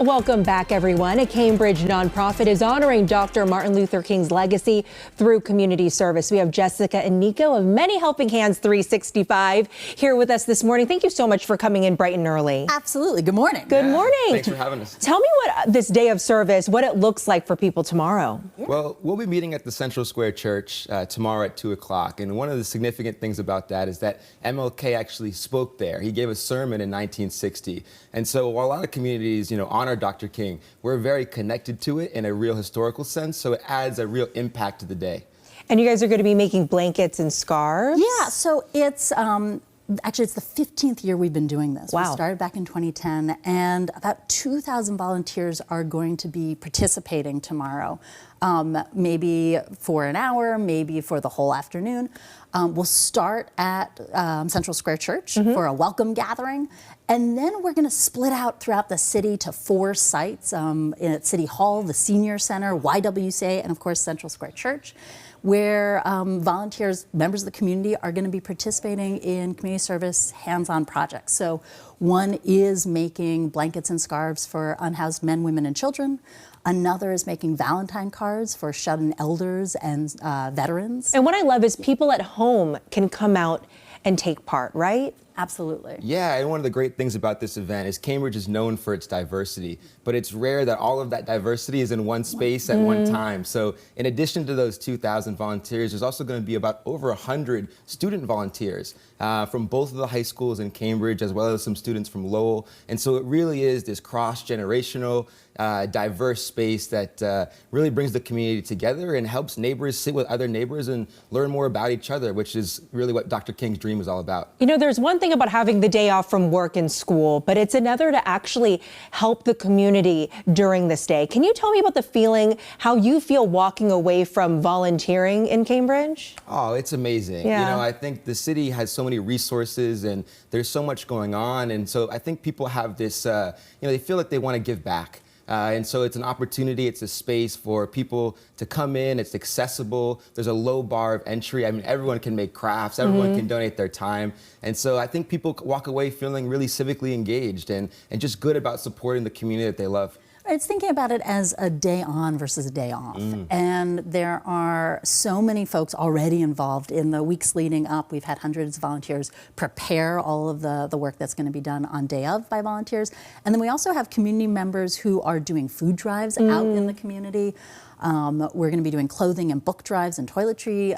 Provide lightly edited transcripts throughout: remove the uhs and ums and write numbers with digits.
Welcome back, everyone. A Cambridge nonprofit is honoring Dr. Martin Luther King's legacy through community service. We have Jessica and Nico of Many Helping Hands 365 here with us this morning. Thank you so much for coming in bright and early. Absolutely. Good morning. Good morning. Thanks for having us. Tell me what this day of service, what it looks like for people tomorrow. Well, we'll be meeting at the Central Square Church tomorrow at 2 o'clock. And one of the significant things about that is that MLK actually spoke there. He gave a sermon in 1960. And so while a lot of communities, honor Dr. King, we're very connected to it in a real historical sense. So it adds a real impact to the day. And you guys are going to be making blankets and scarves? Yeah, so it's actually it's the 15th year we've been doing this. Wow. We started back in 2010, and about 2,000 volunteers are going to be participating tomorrow. Maybe for an hour, maybe for the whole afternoon. We'll start at Central Square Church for a welcome gathering, and then we're going to split out throughout the city to 4 sites at City Hall, the Senior Center, YWCA, and of course Central Square Church, where volunteers, members of the community, are going to be participating in community service hands-on projects. So one is making blankets and scarves for unhoused men, women, and children. Another is making Valentine cards for shut-in elders and veterans. And what I love is people at home can come out and take part, right? Absolutely. Yeah, and one of the great things about this event is Cambridge is known for its diversity, but it's rare that all of that diversity is in one space at one time. So in addition to those 2,000 volunteers, there's also going to be about over 100 student volunteers from both of the high schools in Cambridge, as well as some students from Lowell. And so it really is this cross-generational, diverse space that really brings the community together and helps neighbors sit with other neighbors and learn more about each other, which is really what Dr. King's dream is all about. There's one thing about having the day off from work and school, but it's another to actually help the community during this day. Can you tell me about the feeling, how you feel walking away from volunteering in Cambridge? Oh, it's amazing. Yeah. I think the city has so many resources and there's so much going on. And so I think people have this, they feel like they want to give back. And so it's an opportunity, it's a space for people to come in, it's accessible, there's a low bar of entry. I mean, everyone can make crafts, everyone can donate their time. And so I think people walk away feeling really civically engaged and just good about supporting the community that they love. It's thinking about it as a day on versus a day off. And there are so many folks already involved in the weeks leading up. We've had hundreds of volunteers prepare all of the work that's going to be done on day of by volunteers. And then we also have community members who are doing food drives out in the community. We're going to be doing clothing and book drives and toiletry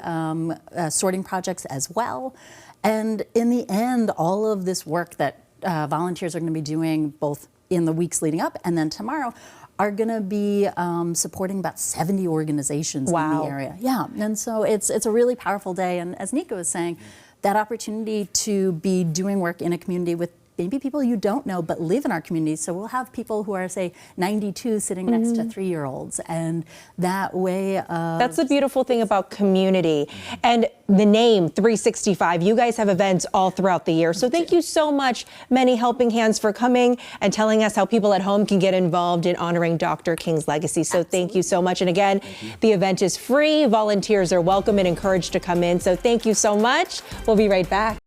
sorting projects as well. And in the end, all of this work that volunteers are going to be doing both in the weeks leading up and then tomorrow are going to be supporting about 70 organizations in the area. Yeah, and so it's a really powerful day. And as Nico was saying, that opportunity to be doing work in a community with maybe people you don't know but live in our community. So we'll have people who are, say, 92 sitting next to 3-year-olds, and that way of... That's the beautiful thing about community. And the name 365, you guys have events all throughout the year. So thank you so much, Many Helping Hands, for coming and telling us how people at home can get involved in honoring Dr. King's legacy. So thank you so much. And again, the event is free. Volunteers are welcome and encouraged to come in. So thank you so much. We'll be right back.